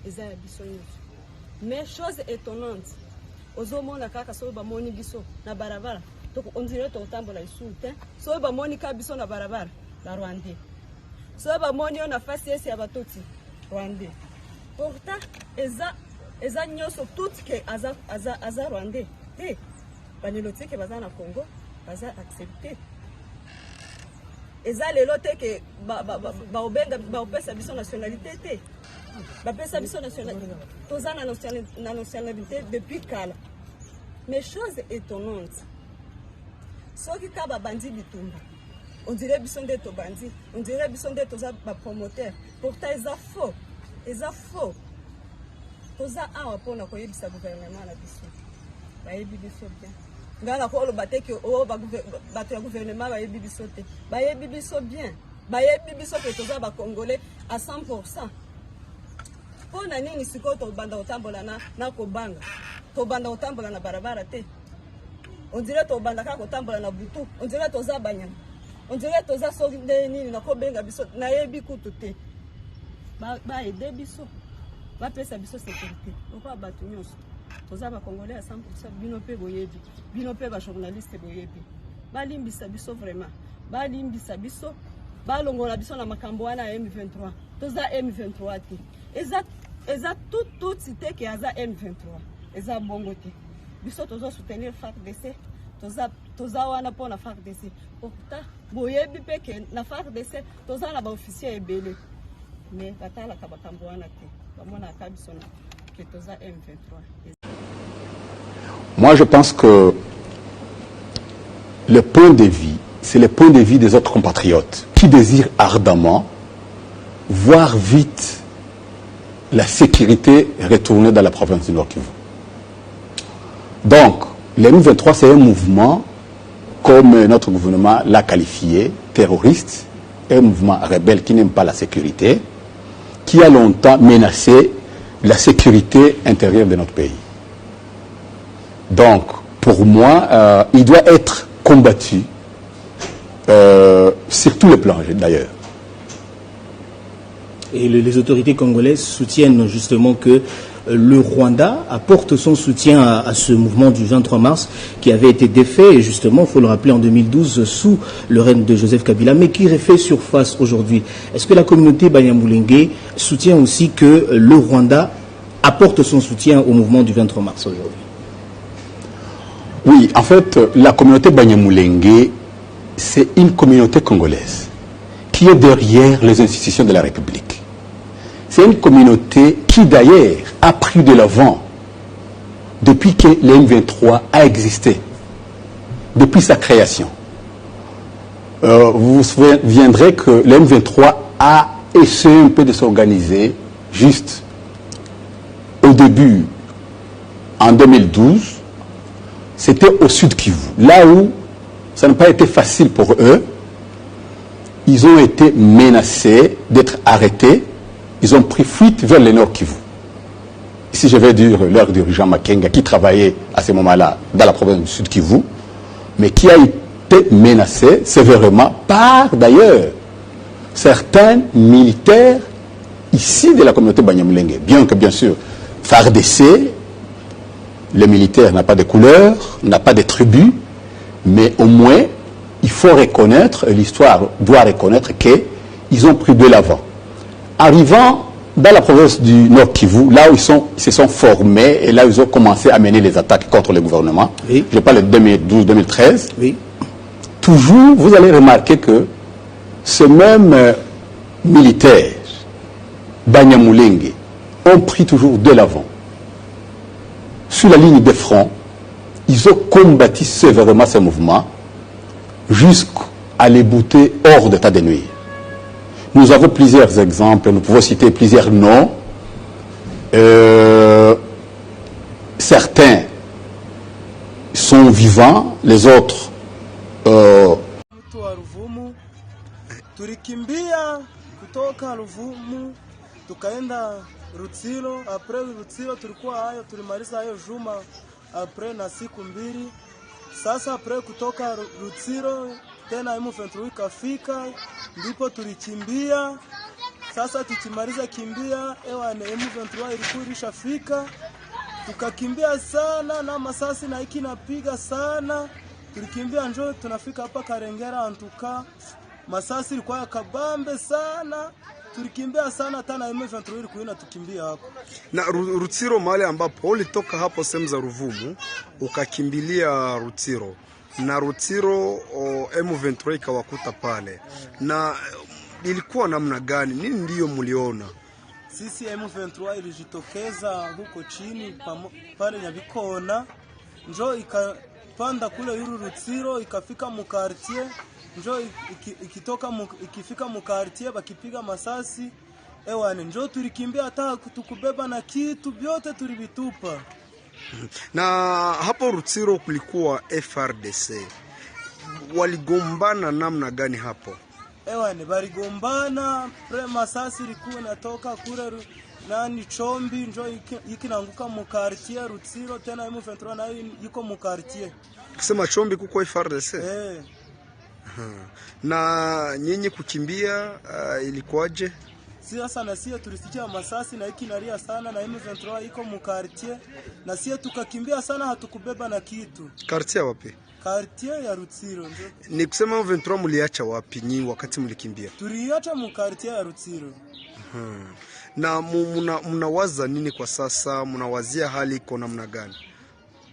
eza ya biso nyonso. Mais chose étonnante, ozomona kaka soki bamoni biso na barabara, on dirait tokotambola lisusu te. Soki bamoni ka biso na barabara, la Rwandais. Soki bamoni yo na fasi esi ya batoti, Rwandais. Pourtant, eza nyonso tout ke aza Rwandais. Te, baniloti ke baza na Congo, baza accepté. Eza lelo te ke baopesa biso nationalité te. Bapesa biso nationalité. Toza na nationalité depuis kala. Mais chose étonnante, soki ka babandi bitumba, on dirait biso nde to bandi, on dirait biso nde toza ba promoteur. Pourtant eza faux. Eza faux. Toza awa pona koyebisa gouvernement na biso. Bayebi biso bien. Ngala ko lobate ke o bato ya gouvernement bayebi biso te. Bayebi biso bien. Bayebi biso ke toza ba Congolais à 100%. Pona nini siko to banda otambola na kobanga. To banda otambola na barabara te. On dirait to banda ka kotambola na butu. On dirait toza banyama. On dirait toza soki nini na kobenga biso na yebi kutu te. Ba aider biso. Ba pesa biso sécurité. Pourquoi batu nyonso? Toza ba Congolais à 100%, bino pe boyebi. Bino pe ba journaliste boyebi. Ba limbisa biso vraiment. Ba limbisa biso. Ba longola biso na makambo wana M23. Toza M23 te. Eza tout cité qui aza M23. Eza bongo te. Biso tozo soutenir FARDC. Toza wana po na FARDC. Pourtant, boyebi pe ke na FARDC toza na ba officier ebele. Mais batala ka bakambo wana te. Bamona ka biso na ke toza M23. Moi, je pense que le point de vue, c'est le point de vue des autres compatriotes qui désirent ardemment voir vite la sécurité retourner dans la province du Nord Kivu. Donc, le M23, c'est un mouvement, comme notre gouvernement l'a qualifié, terroriste, un mouvement rebelle qui n'aime pas la sécurité, qui a longtemps menacé la sécurité intérieure de notre pays. Donc, pour moi, il doit être combattu sur tous les plans, d'ailleurs. Et les autorités congolaises soutiennent justement que le Rwanda apporte son soutien à ce mouvement du 23 mars qui avait été défait, justement, il faut le rappeler, en 2012 sous le règne de Joseph Kabila, mais qui refait surface aujourd'hui. Est-ce que la communauté Banyamulenge soutient aussi que le Rwanda apporte son soutien au mouvement du 23 mars aujourd'hui? Oui, en fait, la communauté Banyamulenge, c'est une communauté congolaise qui est derrière les institutions de la République. C'est une communauté qui, d'ailleurs, a pris de l'avant depuis que le M23 a existé, depuis sa création. Vous vous souviendrez que le M23 a essayé un peu de s'organiser juste au début, en 2012. C'était au sud Kivu, là où ça n'a pas été facile pour eux. Ils ont été menacés d'être arrêtés. Ils ont pris fuite vers le nord Kivu. Ici, je vais dire leur dirigeant Makenga, qui travaillait à ce moment-là dans la province du sud Kivu, mais qui a été menacé sévèrement par, d'ailleurs, certains militaires ici de la communauté Banyamulenge. Bien que, bien sûr, FARDC, le militaire n'a pas de couleur, n'a pas de tribu, mais au moins, il faut reconnaître, l'histoire doit reconnaître qu'ils ont pris de l'avant. Arrivant dans la province du Nord Kivu, là où ils se sont formés et là où ils ont commencé à mener les attaques contre le gouvernement, oui. Je parle de 2012-2013, oui. Toujours, vous allez remarquer que ce même militaire, Banyamulenge, ont pris toujours de l'avant. Sur la ligne de front, ils ont combattu sévèrement ce mouvement jusqu'à les bouter hors d'état de nuire. Nous avons plusieurs exemples, nous pouvons citer plusieurs noms. Certains sont vivants, les autres... Rutsiro, après Rutsiro tulikuwa hayo tulimaliza hayo juma après na siku mbili. Sasa après kutoka Rutsiro tena M23 ikafika, ndipo tulikimbia Sasa tukimaliza kimbia ewane M23 ilikuwa ilishafika, tukakimbia sana na masasi na iki napiga sana, tulikimbia njoo tunafika hapa Karengera antuka, masasi ilikuwa ya kabambe sana, tulikimbia sana tena M23 ilikuwa inatukimbia hapo. Na Rutsiro mahali ambapo ulitoka hapo sehemu za Ruvumu ukakimbilia Rutsiro, na Rutsiro M23 ikawakuta pale, na ilikuwa namna gani? Nini ndiyo mliona? Sisi M23 ilijitokeza huko chini pale Nyabikona, njoo ikapanda kule yuru Rutsiro, ikafika mu quartier, njoo ikifika mu quartier bakipiga masasi ewane, njoo tulikimbia hata tukubeba na kitu vyote tulivitupa. Na hapo Rutsiro kulikuwa FRDC, waligombana namna gani hapo? Ewane baligombana, pre masasi ilikuwa inatoka kule nani Chombi, njoo ikinaanguka mu quartier Rutsiro, tena M23 nayo yuko mu quartier. Kusema Chombi kuko FRDC? Na nyinyi kukimbia ilikuwaje? Sasa na sisi tulisikia masasi na ikinalia sana, na M23 iko mu quartier, na sisi tukakimbia sana, hatukubeba na kitu. Quartier wapi? Quartier ya Rutsiro. Ni kusema M23 mliacha wapi nyinyi wakati mlikimbia? Tuliacha mu quartier ya Rutsiro. Na mnawaza nini kwa sasa? Mnawazia hali iko namna gani?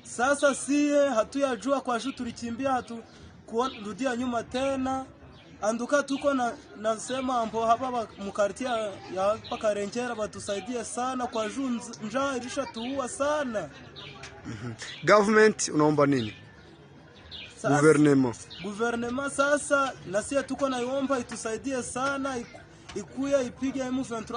Sasa sie hatuyajua kwa juu tulikimbia, hatukurudia nyuma tena. Anduka tuko nasema ambo hapa mu quartier ya hapa Karengera batusaidie sana kwa juu njaa ilishatuua sana. Government unaomba nini? Gouvernement sasa na sisi tuko naiomba itusaidie sana, ikuya ipige M23.